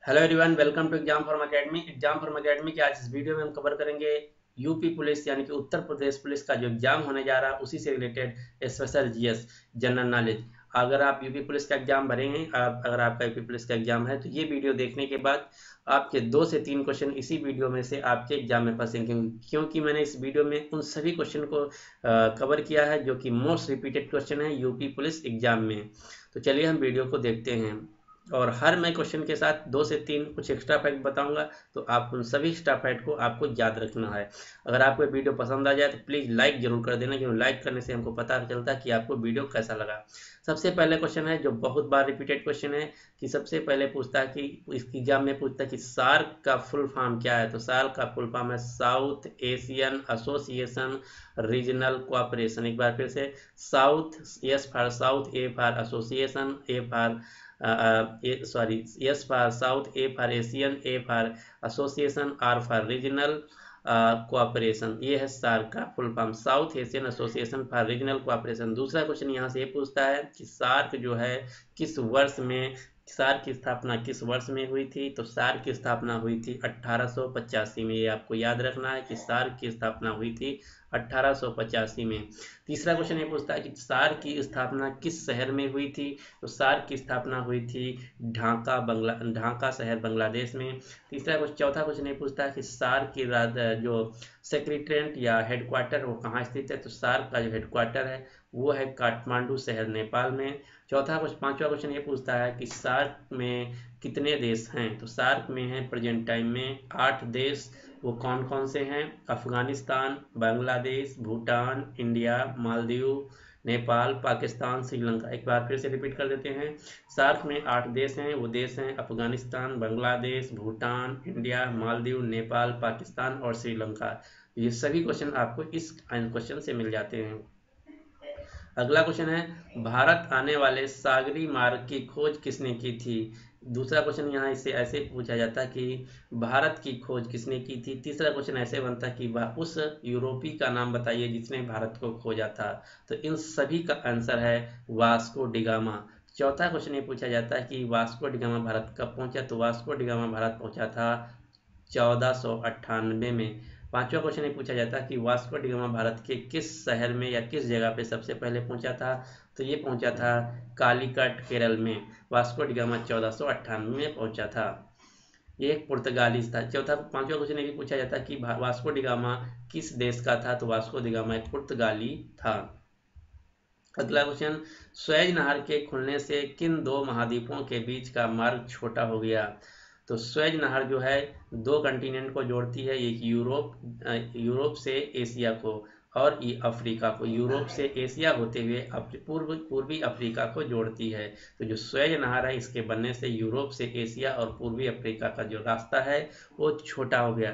Hello everyone, welcome to exam form academy. Exam form academy के आज इस video में हम कवर करेंगे यूपी पुलिस यानी कि उत्तर प्रदेश पुलिस का जो एग्जाम होने जा रहा है उसी से related special GS general knowledge. अगर आप यूपी पुलिस का एग्जाम भरेंगे, अगर आपका यूपी पुलिस का एग्जाम है तो ये वीडियो देखने के बाद आपके 2 से 3 क्वेश्चन इसी वीडियो में से आपके एग्जाम में फंसेंगे, क्योंकि मैंने इस वीडियो में उन सभी क्वेश्चन को कवर किया है जो कि मोस्ट रिपीटेड क्वेश्चन है यूपी पुलिस एग्जाम में। तो चलिए हम वीडियो को देखते हैं। और हर मैं क्वेश्चन के साथ 2 से 3 कुछ एक्स्ट्रा फैक्ट बताऊंगा, तो आप उन सभी एक्स्ट्रा फैक्ट को आपको याद रखना है। अगर आपको वीडियो पसंद आ जाए तो प्लीज़ लाइक जरूर कर देना, क्योंकि लाइक करने से हमको पता चलता है कि आपको वीडियो कैसा लगा। सबसे पहले क्वेश्चन है जो बहुत बार रिपीटेड क्वेश्चन है, कि सबसे पहले पूछता है कि इस एग्जाम में पूछता है कि सार्क का फुल फॉर्म क्या है। तो सार्क का फुल फॉर्म है south Asian association regional cooperation. एक बार फिर से, south, S for south, A for association, A for S for South, A for Asian, A for Association, R for Regional cooperation. ये है सार्क का full form, south Asian association for regional cooperation. दूसरा question यहाँ से ये पूछता है कि सार्क जो है किस वर्ष में, सार्क की स्थापना किस वर्ष में हुई थी। तो सार्क की स्थापना हुई थी 1885 में। ये आपको याद रखना है कि सार्क की स्थापना हुई थी 1885 में। तीसरा क्वेश्चन ये पूछता है कि सार्क की स्थापना किस शहर में हुई थी। तो सार्क की स्थापना हुई थी ढाका शहर बांग्लादेश में। चौथा क्वेश्चन ये पूछता है कि सार्क की जो सेक्रेटरीट या हेडक्वार्टर वो कहाँ स्थित है। तो सार्क का जो हेडक्वार्टर है वो है काठमांडू शहर नेपाल में। पांचवा क्वेश्चन ये पूछता है कि सार्क में कितने देश हैं। तो सार्क में है प्रेजेंट टाइम में 8 देश। वो कौन कौन से हैं? अफगानिस्तान, बांग्लादेश, भूटान, इंडिया, मालदीव, नेपाल, पाकिस्तान, श्रीलंका। एक बार फिर से रिपीट कर देते हैं। सार्क में 8 देश हैं। वो देश हैं अफगानिस्तान, बांग्लादेश, भूटान, इंडिया, मालदीव, नेपाल, पाकिस्तान और श्रीलंका। ये सभी क्वेश्चन आपको इस क्वेश्चन से मिल जाते हैं। अगला क्वेश्चन है, भारत आने वाले सागरी मार्ग की खोज किसने की थी। दूसरा क्वेश्चन यहाँ इससे ऐसे पूछा जाता है कि भारत की खोज किसने की थी। तीसरा क्वेश्चन ऐसे बनता है कि उस यूरोपी का नाम बताइए जिसने भारत को खोजा था। तो इन सभी का आंसर है वास्को डिगामा। चौथा क्वेश्चन ये पूछा जाता है कि वास्को डिगामा भारत कब पहुंचा। तो वास्को डिगामा भारत पहुंचा था 1498 में। पांचवा क्वेश्चन ये पूछा जाता है कि वास्को डिगामा भारत के किस शहर में या किस जगह पे सबसे पहले पहुंचा था। तो ये पहुंचा था कालीकट केरल में। वास्को डिगामा 1498 में पहुंचा था। ये एक पुर्तगाली था। पांचवा क्वेश्चन ये भी पूछा जाता है कि वास्को डिगामा किस देश का था। तो वास्को डिगामा एक पुर्तगाली था। अगला क्वेश्चन, स्वेज नहर के खुलने से किन 2 महाद्वीपों के बीच का मार्ग छोटा हो गया। तो स्वेज नहर जो है 2 कंटिनेंट को जोड़ती है, एक यूरोप से एशिया को, और ये अफ्रीका को। यूरोप से एशिया होते हुए पूर्वी अफ्रीका को जोड़ती है। तो जो स्वेज नहर है इसके बनने से यूरोप से एशिया और पूर्वी अफ्रीका का जो रास्ता है वो छोटा हो गया।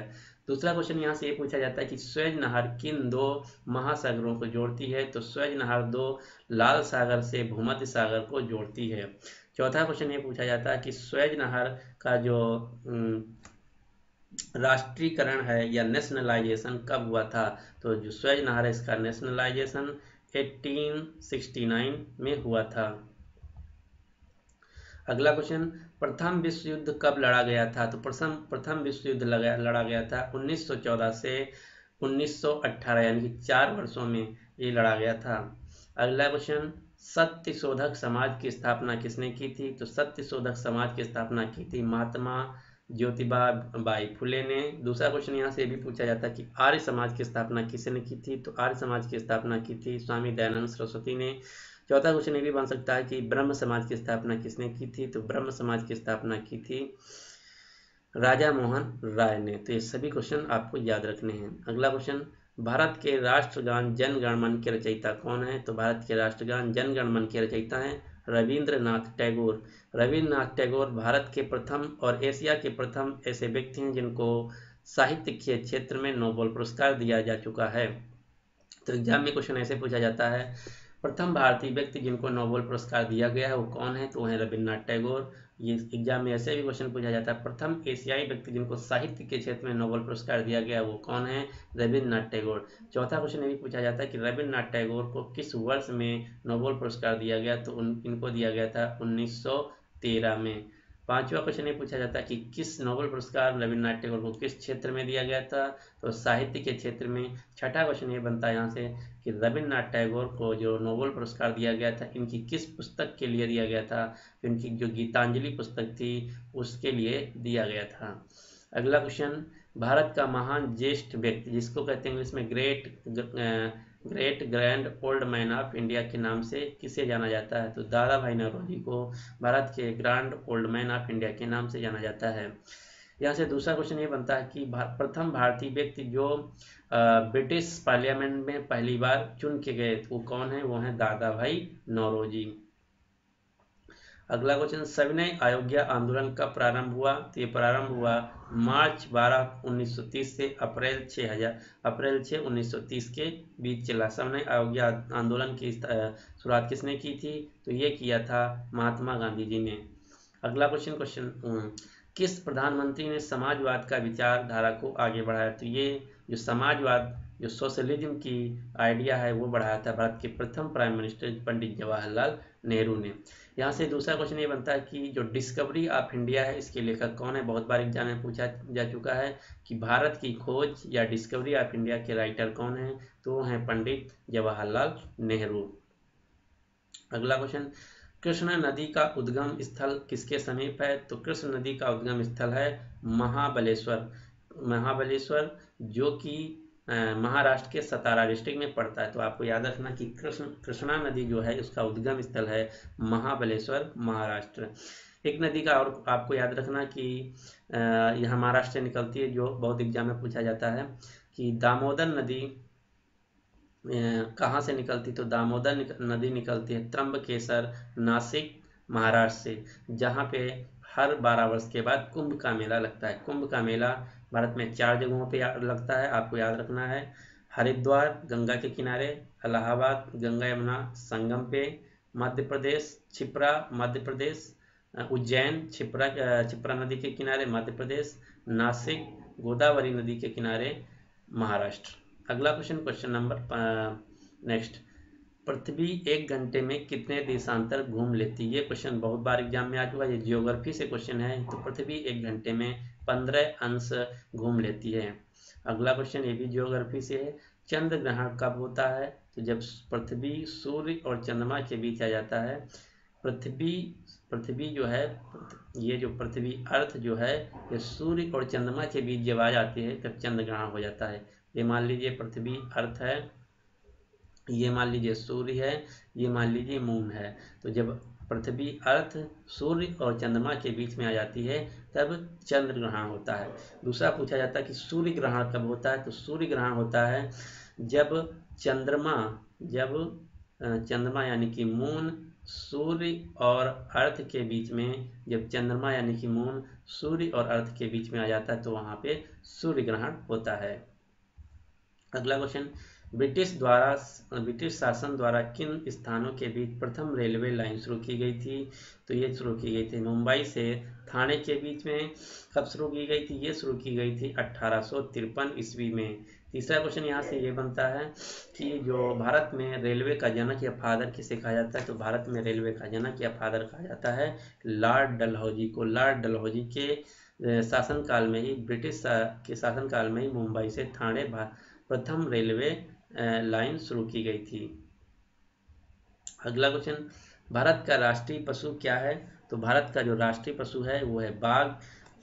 दूसरा क्वेश्चन यहाँ से ये पूछा जाता है कि स्वेज नहर किन 2 महासागरों को जोड़ती है। तो स्वेज नहर 2 लाल सागर से भूमध्य सागर को जोड़ती है। चौथा क्वेश्चन ये पूछा जाता है कि स्वेज नहर का जो राष्ट्रीयकरण है या नेशनलाइजेशन कब हुआ था। तो जो स्वेज नहर है इसका नेशनलाइजेशन 1869 में हुआ था। अगला क्वेश्चन, प्रथम विश्व युद्ध कब लड़ा गया था। तो प्रथम विश्व युद्ध लड़ा गया था 1914 से 1918, यानी कि 4 वर्षों में ये लड़ा गया था। अगला क्वेश्चन, सत्य शोधक समाज की स्थापना किसने की थी। तो सत्य शोधक समाज की स्थापना की थी महात्मा ज्योतिबा बाई फुले ने। दूसरा क्वेश्चन यहाँ से भी पूछा जाता है कि आर्य समाज की स्थापना किसने की थी। तो आर्य समाज की स्थापना की थी स्वामी दयानंद सरस्वती ने। चौथा क्वेश्चन ये भी बन सकता है कि ब्रह्म समाज की स्थापना किसने की थी। तो ब्रह्म समाज की स्थापना की थी राजा मोहन राय ने। तो ये सभी क्वेश्चन आपको याद रखने हैं। अगला क्वेश्चन, भारत के राष्ट्रगान जन गण मन के रचयिता कौन है। तो भारत के राष्ट्रगान जन गण मन के रचयिता हैं रविंद्रनाथ टैगोर। रविंद्रनाथ टैगोर भारत के प्रथम और एशिया के प्रथम ऐसे व्यक्ति हैं जिनको साहित्य के क्षेत्र में नोबेल पुरस्कार दिया जा चुका है। तो एग्जाम में क्वेश्चन ऐसे पूछा जाता है, प्रथम भारतीय व्यक्ति जिनको नोबेल पुरस्कार दिया गया है वो कौन है। तो वो है रविन्द्रनाथ टैगोर। ये एग्जाम में ऐसे भी क्वेश्चन पूछा जाता है, प्रथम एशियाई व्यक्ति जिनको साहित्य के क्षेत्र में नोबेल पुरस्कार दिया गया है वो कौन है। रविन्द्रनाथ टैगोर। चौथा क्वेश्चन ये भी पूछा जाता है कि रविन्द्रनाथ टैगोर को किस वर्ष में नोबेल पुरस्कार दिया गया। तो इनको दिया गया था 1913 में। पांचवा क्वेश्चन ये पूछा जाता है कि किस नोबेल पुरस्कार रविन्द्रनाथ टैगोर को किस क्षेत्र में दिया गया था, तो साहित्य के क्षेत्र में। छठा क्वेश्चन ये बनता है यहाँ से कि रविन्द्रनाथ टैगोर को जो नोबेल पुरस्कार दिया गया था इनकी किस पुस्तक के लिए दिया गया था, तो इनकी जो गीतांजलि पुस्तक थी उसके लिए दिया गया था। अगला क्वेश्चन, भारत का महान ज्येष्ठ व्यक्ति जिसको कहते हैं इंग्लिश में great grand old man of India के नाम से किसे जाना जाता है, तो दादा भाई नौरोजी को भारत के grand old man of India के नाम से जाना जाता है। यहाँ से दूसरा क्वेश्चन ये बनता है कि प्रथम भारतीय व्यक्ति जो ब्रिटिश पार्लियामेंट में पहली बार चुन के गए वो कौन है, वो है दादा भाई नौरोजी। अगला क्वेश्चन, सविनय अयोध्या आंदोलन कब प्रारंभ हुआ, तो ये प्रारंभ हुआ मार्च 12 1930 से अप्रैल 6 1930 के बीच चला। सविनय अयोध्या आंदोलन की शुरुआत किसने की थी, तो ये किया था महात्मा गांधी जी ने। अगला क्वेश्चन किस प्रधानमंत्री ने समाजवाद का विचारधारा को आगे बढ़ाया, तो ये जो समाजवाद जो सोशलिज्म की आइडिया है वो बढ़ाया था भारत के प्रथम प्राइम मिनिस्टर पंडित जवाहरलाल नेहरू ने। यहाँ से दूसरा क्वेश्चन ये बनता है कि जो डिस्कवरी ऑफ इंडिया है इसके लेखक कौन है, बहुत बार एग्जाम में पूछा जा चुका है कि भारत की खोज या डिस्कवरी ऑफ इंडिया के राइटर कौन है, तो वो हैं पंडित जवाहरलाल नेहरू। अगला क्वेश्चन, कृष्णा नदी का उद्गम स्थल किसके समीप है, तो कृष्ण नदी का उद्गम स्थल है महाबलेश्वर जो कि महाराष्ट्र के सतारा डिस्ट्रिक्ट में पड़ता है। तो आपको याद रखना कि कृष्णा नदी जो है उसका उद्गम स्थल है महाबलेश्वर महाराष्ट्र। एक नदी का और आपको याद रखना कि यह महाराष्ट्र से निकलती है जो बहुत एग्जाम में पूछा जाता है कि दामोदर नदी कहाँ से निकलती, तो दामोदर नदी निकलती है त्र्यंबकेश्वर नासिक महाराष्ट्र से, जहाँ पे हर 12 वर्ष के बाद कुंभ का मेला लगता है। कुंभ का मेला भारत में 4 जगहों पे लगता है, आपको याद रखना है। हरिद्वार गंगा के किनारे, इलाहाबाद गंगा यमुना संगम पे, मध्य प्रदेश छिप्रा मध्य प्रदेश, उज्जैन छिप्रा नदी के किनारे मध्य प्रदेश, नासिक गोदावरी नदी के किनारे महाराष्ट्र। अगला क्वेश्चन नंबर नेक्स्ट, पृथ्वी 1 घंटे में कितने देशांतर घूम लेती है, ये क्वेश्चन बहुत बार एग्जाम में आ चुका है, ये जियोग्राफी से क्वेश्चन है। तो पृथ्वी 1 घंटे में 15 अंश घूम लेती है। अगला क्वेश्चन ये भी जियोग्राफी से है, चंद्र ग्रहण कब होता है, तो जब पृथ्वी सूर्य और चंद्रमा के बीच आ जाता है। पृथ्वी जो है, ये जो पृथ्वी अर्थ जो है ये सूर्य और चंद्रमा के बीच जब आ जाती है तब चंद्र ग्रहण हो जाता है। ये मान लीजिए पृथ्वी अर्थ है, ये मान लीजिए सूर्य है, ये मान लीजिए मून है। तो जब पृथ्वी अर्थ सूर्य और चंद्रमा के बीच में आ जाती है तब चंद्र ग्रहण होता है। दूसरा पूछा जाता है कि सूर्य ग्रहण कब होता है, तो सूर्य ग्रहण होता है जब चंद्रमा यानी कि मून सूर्य और अर्थ के बीच में, जब चंद्रमा यानी कि मून सूर्य और अर्थ के बीच में आ जाता है तो वहां पे सूर्य ग्रहण होता है। अगला क्वेश्चन, ब्रिटिश शासन द्वारा किन स्थानों के बीच प्रथम रेलवे लाइन शुरू की गई थी, तो ये शुरू की गई थी मुंबई से ठाणे के बीच में। कब शुरू की गई थी, ये शुरू की गई थी 1853 ईस्वी में। तीसरा क्वेश्चन यहाँ से ये बनता है कि जो भारत में रेलवे का जनक या फादर किसे कहा जाता है, तो भारत में रेलवे का जनक या फादर कहा जाता है लॉर्ड डलहौजी को। लॉर्ड डलहौजी के शासनकाल में ही, ब्रिटिश के शासनकाल में ही मुंबई से ठाणे प्रथम रेलवे लाइन शुरू की गई थी। अगला क्वेश्चन, भारत का राष्ट्रीय पशु क्या है, तो भारत का जो राष्ट्रीय पशु है वो है बाघ।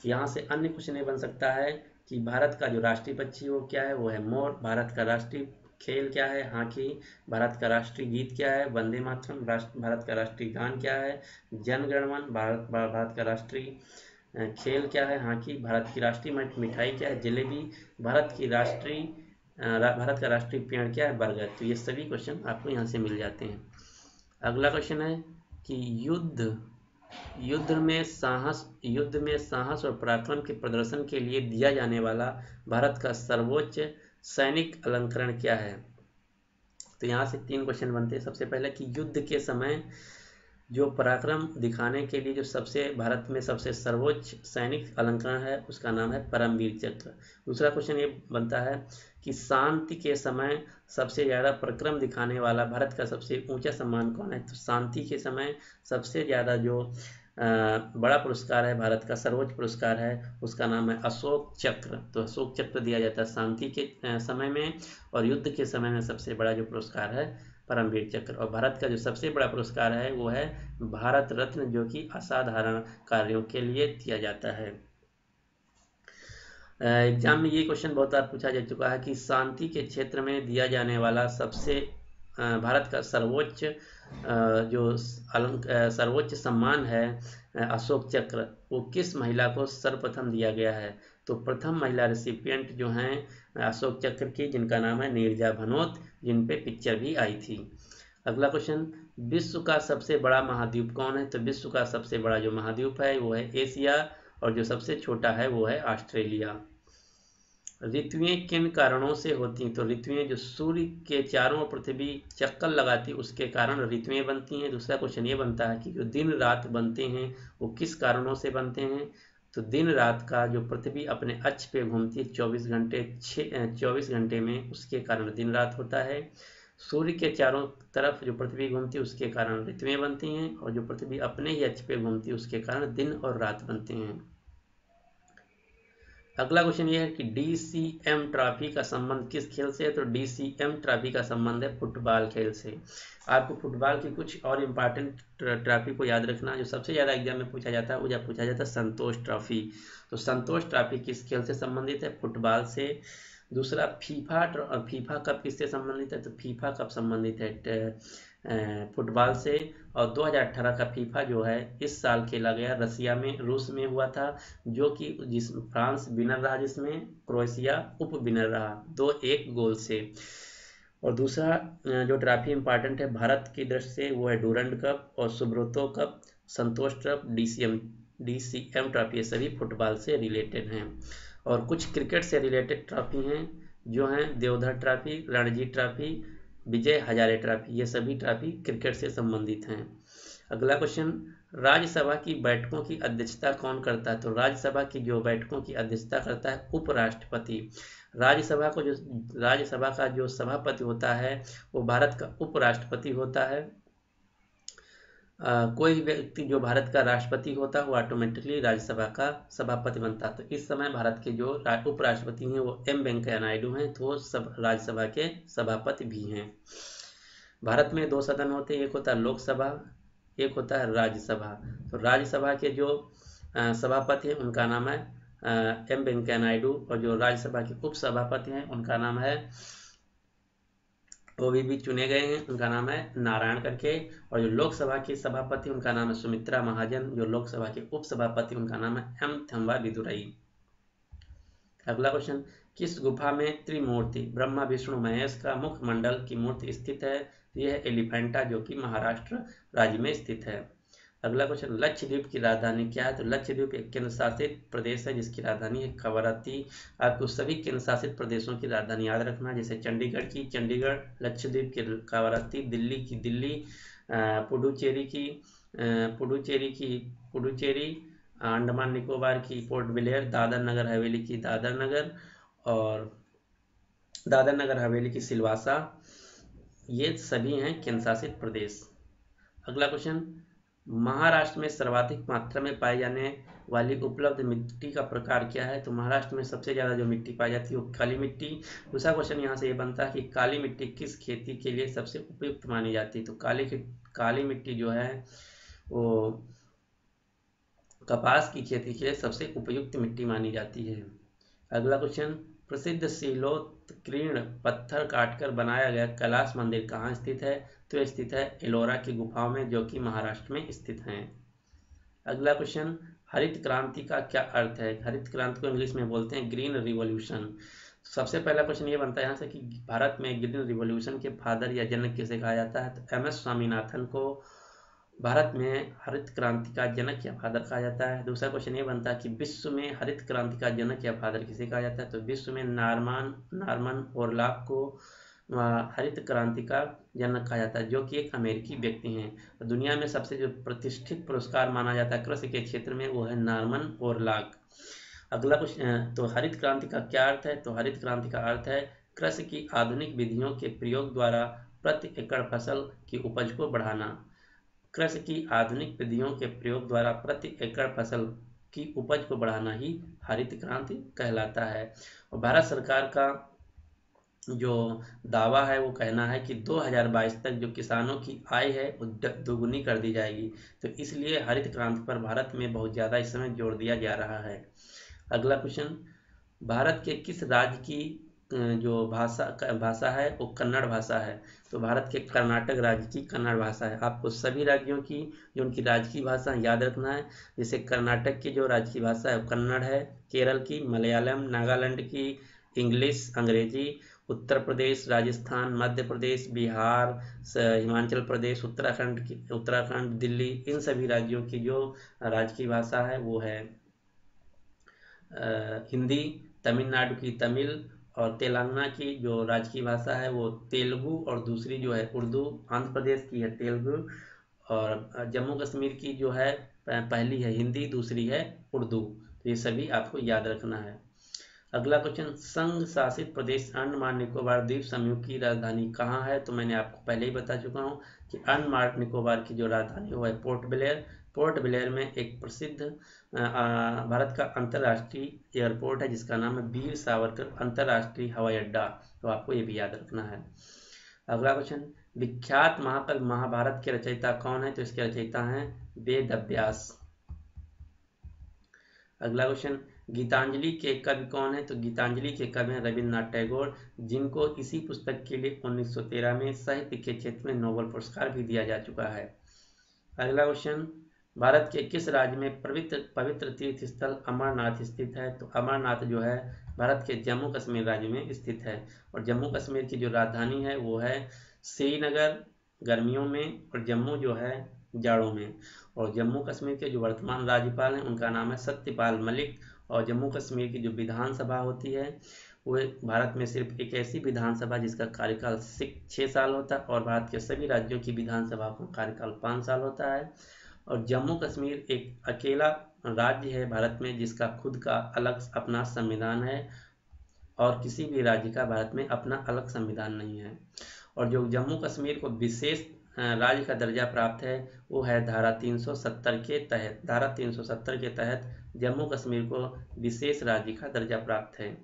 यहाँ से अन्य क्वेश्चन ये बन सकता है कि भारत का जो राष्ट्रीय पक्षी वो क्या है, वो है मोर। भारत का राष्ट्रीय खेल क्या है, हाथी। भारत का राष्ट्रीय गीत क्या है, वंदे मातरम। भारत का राष्ट्रीय गान क्या है, जन गण मन। भारत का राष्ट्रीय खेल क्या है, हाथी। भारत की राष्ट्रीय मिठाई क्या है, जलेबी। भारत का राष्ट्रीय पेड़ क्या है, बरगद। तो ये सभी क्वेश्चन आपको यहाँ से मिल जाते हैं। अगला क्वेश्चन है कि युद्ध में साहस और पराक्रम के प्रदर्शन के लिए दिया जाने वाला भारत का सर्वोच्च सैनिक अलंकरण क्या है। तो यहाँ से 3 क्वेश्चन बनते हैं। सबसे पहले कि युद्ध के समय जो पराक्रम दिखाने के लिए जो भारत में सबसे सर्वोच्च सैनिक अलंकरण है उसका नाम है परमवीर चक्र। दूसरा क्वेश्चन ये बनता है कि शांति के समय सबसे ज़्यादा पराक्रम दिखाने वाला भारत का सबसे ऊंचा सम्मान कौन है, तो शांति के समय सबसे ज़्यादा जो बड़ा पुरस्कार है, भारत का सर्वोच्च पुरस्कार है, उसका नाम है अशोक चक्र। तो अशोक चक्र दिया जाता है शांति के समय में, और युद्ध के समय में सबसे बड़ा जो पुरस्कार है परमवीर चक्र। और भारत का जो सबसे बड़ा पुरस्कार है वो है भारत रत्न, जो कि असाधारण कार्यों के लिए दिया जाता है। एग्जाम में ये क्वेश्चन बहुत बार पूछा जा चुका है कि शांति के क्षेत्र में दिया जाने वाला सबसे भारत का सर्वोच्च जो सर्वोच्च सम्मान है अशोक चक्र, वो किस महिला को सर्वप्रथम दिया गया है? तो प्रथम महिला रेसिपिएंट जो हैं अशोक चक्र की, जिनका नाम है नीरजा भनोत, जिन पे पिक्चर भी आई थी। अगला क्वेश्चन, विश्व का सबसे बड़ा महाद्वीप कौन है? तो विश्व का सबसे बड़ा जो महाद्वीप है वो है एशिया, और जो सबसे छोटा है वो है ऑस्ट्रेलिया। ऋतुएं किन कारणों से होती हैं? तो ऋतुएं जो सूर्य के चारों ओर पृथ्वी चक्कर लगाती है उसके कारण ऋतुएं बनती हैं। दूसरा क्वेश्चन ये बनता है कि जो दिन रात बनते हैं वो किस कारणों से बनते हैं? तो दिन रात का जो पृथ्वी अपने अक्ष पे घूमती है 24 घंटे में, उसके कारण दिन रात होता है। सूर्य के चारों तरफ जो पृथ्वी घूमती है उसके कारण ऋतुएं बनती हैं, और जो पृथ्वी अपने ही अक्ष पे घूमती है उसके कारण दिन और रात बनते हैं। अगला क्वेश्चन ये है कि डीसीएम ट्रॉफी का संबंध किस खेल से है? तो डीसीएम ट्रॉफी का संबंध है फुटबॉल खेल से। आपको फुटबॉल की कुछ और इम्पॉर्टेंट ट्रॉफी को याद रखना, जो सबसे ज़्यादा एग्जाम में पूछा जाता है वो जब पूछा जाता है संतोष ट्रॉफी। तो संतोष ट्रॉफी किस खेल से संबंधित है? फुटबॉल से। दूसरा फीफा कप किससे संबंधित है? तो फीफा कप संबंधित है फुटबॉल से। और 2018 का फीफा जो है इस साल खेला गया रसिया में, रूस में हुआ था, जो कि फ्रांस विनर रहा, जिसमें क्रोएशिया उप विनर रहा 2-1 गोल से। और दूसरा जो ट्रॉफी इंपॉर्टेंट है भारत की दृष्टि से वो है डूरंड कप और सुब्रतो कप, संतोष ट्रॉफ, डीसीएम ट्रॉफी, ये सभी फुटबॉल से रिलेटेड हैं। और कुछ क्रिकेट से रिलेटेड ट्रॉफी हैं जो हैं Deodhar trophy, Ranji trophy, Vijay Hazare trophy, ये सभी ट्रॉफी क्रिकेट से संबंधित हैं। अगला क्वेश्चन, राज्यसभा की बैठकों की अध्यक्षता कौन करता है? तो राज्यसभा की जो बैठकों की अध्यक्षता करता है उपराष्ट्रपति। राज्यसभा का जो सभापति होता है वो भारत का उपराष्ट्रपति होता है। कोई व्यक्ति जो भारत का राष्ट्रपति होता है वो ऑटोमेटिकली राज्यसभा का सभापति बनता है। तो इस समय भारत के जो उपराष्ट्रपति हैं वो एम वेंकैया नायडू हैं, तो वो सब राज्यसभा के सभापति भी हैं। भारत में 2 सदन होते हैं, एक होता है लोकसभा, एक होता है राज्यसभा। तो राज्यसभा के जो सभापति हैं उनका नाम है एम वेंकैया नायडू, और जो राज्यसभा के उपसभापति हैं उनका नाम है, वो भी चुने गए हैं, उनका नाम है नारायण करके। और जो लोकसभा के सभापति उनका नाम है सुमित्रा महाजन, जो लोकसभा के उपसभापति उनका नाम है एम थंबा विदुरई। अगला क्वेश्चन, किस गुफा में त्रिमूर्ति ब्रह्मा विष्णु महेश का मुख मंडल की मूर्ति स्थित है? यह है एलिफेंटा, जो कि महाराष्ट्र राज्य में स्थित है। अगला क्वेश्चन, लक्षद्वीप की राजधानी क्या है? तो लक्षद्वीप एक केंद्र शासित प्रदेश है जिसकी राजधानी है कवरत्ती। आपको सभी केंद्र शासित प्रदेशों की राजधानी याद रखना, जैसे चंडीगढ़ की चंडीगढ़, लक्षद्वीप की कवरत्ती, दिल्ली की दिल्ली, पुडुचेरी की पुडुचेरी, अंडमान निकोबार की पोर्ट ब्लेयर, दादर नगर हवेली की दादर नगर, और दादर नगर हवेली की सिलवासा, ये सभी हैं केंद्र शासित प्रदेश। अगला क्वेश्चन, महाराष्ट्र में सर्वाधिक मात्रा में पाई जाने वाली उपलब्ध मिट्टी का प्रकार क्या है? तो महाराष्ट्र में सबसे ज़्यादा जो मिट्टी पाई जाती है वो काली मिट्टी। दूसरा क्वेश्चन यहाँ से ये बनता है कि काली मिट्टी किस खेती के लिए सबसे उपयुक्त मानी जाती है? तो काली मिट्टी जो है वो कपास की खेती के लिए सबसे उपयुक्त मिट्टी मानी जाती है। अगला क्वेश्चन, प्रसिद्ध शिलोत्कीर्ण पत्थर काटकर बनाया गया कैलाश मंदिर कहाँ स्थित है? तो यह स्थित है एलोरा की गुफाओं में, जो कि महाराष्ट्र में स्थित हैं। अगला क्वेश्चन, हरित क्रांति का क्या अर्थ है? हरित क्रांति को इंग्लिश में बोलते हैं ग्रीन रिवॉल्यूशन। सबसे पहला क्वेश्चन ये बनता है यहाँ से कि भारत में ग्रीन रिवॉल्यूशन के फादर या जनक किसे कहा जाता है? तो MS स्वामीनाथन को भारत में हरित क्रांति का जनक या फादर कहा जाता है। दूसरा क्वेश्चन ये बनता है कि विश्व में हरित क्रांति का जनक या फादर किसे कहा जाता है? तो विश्व में नॉर्मन बोरलॉग को हरित क्रांति का जनक कहा जाता है, जो कि एक अमेरिकी व्यक्ति हैं। तो दुनिया में सबसे जो प्रतिष्ठित पुरस्कार माना जाता है कृषि के क्षेत्र में वो है नॉर्मन बोरलॉग। अगला क्वेश्चन, तो हरित क्रांति का क्या अर्थ है? तो हरित क्रांति का अर्थ है कृषि की आधुनिक विधियों के प्रयोग द्वारा प्रति एकड़ फसल की उपज को बढ़ाना। कृषि की आधुनिक विधियों के प्रयोग द्वारा प्रति एकड़ फसल की उपज को बढ़ाना ही हरित क्रांति कहलाता है। और भारत सरकार का जो दावा है वो कहना है कि 2022 तक जो किसानों की आय है वो दोगुनी कर दी जाएगी। तो इसलिए हरित क्रांति पर भारत में बहुत ज़्यादा इस समय जोर दिया जा रहा है। अगला क्वेश्चन, भारत के किस राज्य की जो भाषा है वो कन्नड़ भाषा है। तो भारत के कर्नाटक राज्य की कन्नड़ भाषा है। आपको सभी राज्यों की जो उनकी राज्य की भाषा याद रखना है। जैसे कर्नाटक की जो राज्य की भाषा है वो कन्नड़ है, केरल की मलयालम, नागालैंड की इंग्लिश अंग्रेजी, उत्तर प्रदेश, राजस्थान, मध्य प्रदेश, बिहार, हिमाचल प्रदेश, उत्तराखंड, दिल्ली, इन सभी राज्यों की जो राज्य की भाषा है वो है हिंदी। तमिलनाडु की तमिल और तेलंगाना की जो राज्य की भाषा है वो तेलुगु और दूसरी जो है उर्दू। आंध्र प्रदेश की है तेलुगु और जम्मू कश्मीर की जो है पहली है हिंदी, दूसरी है उर्दू। तो ये सभी आपको याद रखना है। अगला क्वेश्चन, संघ शासित प्रदेश अंडमान निकोबार द्वीप समूह की राजधानी कहाँ है। तो मैंने आपको पहले ही बता चुका हूँ कि अंडमान निकोबार की जो राजधानी वो है पोर्ट ब्लेयर। पोर्ट ब्लेयर में एक प्रसिद्ध भारत का अंतर्राष्ट्रीय एयरपोर्ट है जिसका नाम है वीर सावरकर अंतर्राष्ट्रीय हवाई अड्डा। तो आपको ये भी याद रखना है। अगला क्वेश्चन, विख्यात महाकाव्य महाभारत के रचयिता कौन है। तो इसके रचयिता हैं वेद व्यास। अगला क्वेश्चन, गीतांजलि के कवि कौन है। तो गीतांजलि के कवि हैं रविन्द्रनाथ टैगोर, जिनको इसी पुस्तक के लिए 1913 में साहित्य के क्षेत्र में नोबेल पुरस्कार भी दिया जा चुका है। अगला क्वेश्चन, भारत के किस राज्य में पवित्र तीर्थ स्थल अमरनाथ स्थित है। तो अमरनाथ जो है भारत के जम्मू कश्मीर राज्य में स्थित है। और जम्मू कश्मीर की जो राजधानी है वो है श्रीनगर गर्मियों में और जम्मू जो है जाड़ों में। और जम्मू कश्मीर के जो वर्तमान राज्यपाल हैं उनका नाम है सत्यपाल मलिक। और जम्मू कश्मीर की जो विधानसभा होती है वो भारत में सिर्फ एक ऐसी विधानसभा जिसका कार्यकाल 6 साल होता है और भारत के सभी राज्यों की विधानसभा का कार्यकाल 5 साल होता है। और जम्मू कश्मीर एक अकेला राज्य है भारत में जिसका खुद का अलग अपना संविधान है और किसी भी राज्य का भारत में अपना अलग संविधान नहीं है। और जो जम्मू कश्मीर को विशेष राज्य का दर्जा प्राप्त है वो है धारा 370 के तहत। धारा 370 के तहत जम्मू कश्मीर को विशेष राज्य का दर्जा प्राप्त है।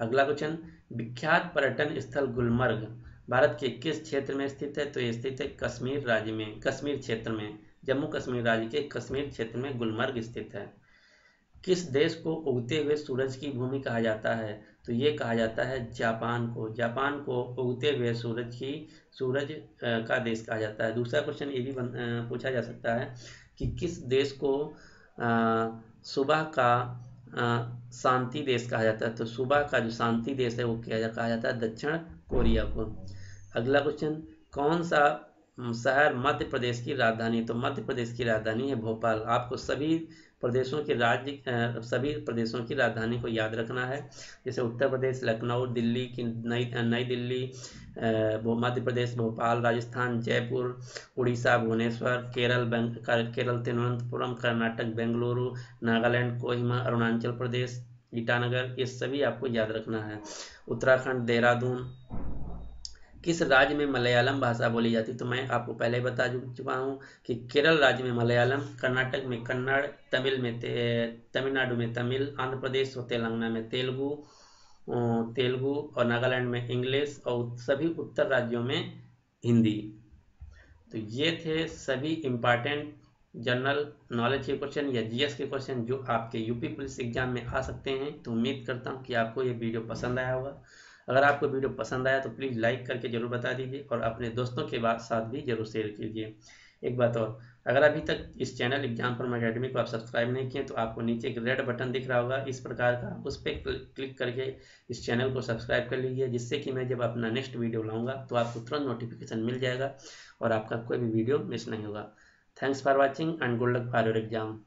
अगला क्वेश्चन, विख्यात पर्यटन स्थल गुलमर्ग भारत के किस क्षेत्र में स्थित है। तो ये स्थित है कश्मीर राज्य में, कश्मीर क्षेत्र में। जम्मू कश्मीर राज्य के कश्मीर क्षेत्र में गुलमर्ग स्थित है। किस देश को उगते हुए सूरज की भूमि कहा जाता है। तो ये कहा जाता है जापान को। जापान को उगते हुए सूरज का देश कहा जाता है। दूसरा क्वेश्चन ये भी पूछा जा सकता है कि किस देश को सुबह का शांति देश कहा जाता है। तो सुबह का जो शांति देश है वो कहा जाता है दक्षिण कोरिया को। अगला क्वेश्चन, कौन सा शहर मध्य प्रदेश की राजधानी है। तो मध्य प्रदेश की राजधानी है भोपाल। आपको सभी प्रदेशों की राजधानी को याद रखना है। जैसे उत्तर प्रदेश लखनऊ, दिल्ली की नई दिल्ली, मध्य प्रदेश भोपाल, राजस्थान जयपुर, उड़ीसा भुवनेश्वर, केरल तिरुवनंतपुरम, कर्नाटक बेंगलुरु, नागालैंड कोहिमा, अरुणाचल प्रदेश ईटानगर। ये सभी आपको याद रखना है। उत्तराखंड देहरादून। किस राज्य में मलयालम भाषा बोली जाती है। तो मैं आपको पहले बता चुका हूँ कि केरल राज्य में मलयालम, कर्नाटक में कन्नड़, तमिलनाडु में तमिल, आंध्र प्रदेश और तेलंगाना में तेलुगु और नागालैंड में इंग्लिश और सभी उत्तर राज्यों में हिंदी। तो ये थे सभी इम्पॉर्टेंट जनरल नॉलेज के क्वेश्चन या जीएस के क्वेश्चन जो आपके यूपी पुलिस एग्जाम में आ सकते हैं। तो उम्मीद करता हूँ कि आपको ये वीडियो पसंद आया होगा। अगर आपको वीडियो पसंद आया तो प्लीज़ लाइक करके जरूर बता दीजिए और अपने दोस्तों के साथ भी जरूर शेयर कीजिए। एक बात और, अगर अभी तक इस चैनल एग्जाम फॉर्म अकेडमी को आप सब्सक्राइब नहीं किए तो आपको नीचे एक रेड बटन दिख रहा होगा इस प्रकार का, उस पर क्लिक करके इस चैनल को सब्सक्राइब कर लीजिए, जिससे कि मैं जब अपना नेक्स्ट वीडियो लाऊंगा तो आपको तुरंत नोटिफिकेशन मिल जाएगा और आपका कोई भी वीडियो मिस नहीं होगा। Thanks for watching and good luck for your exam.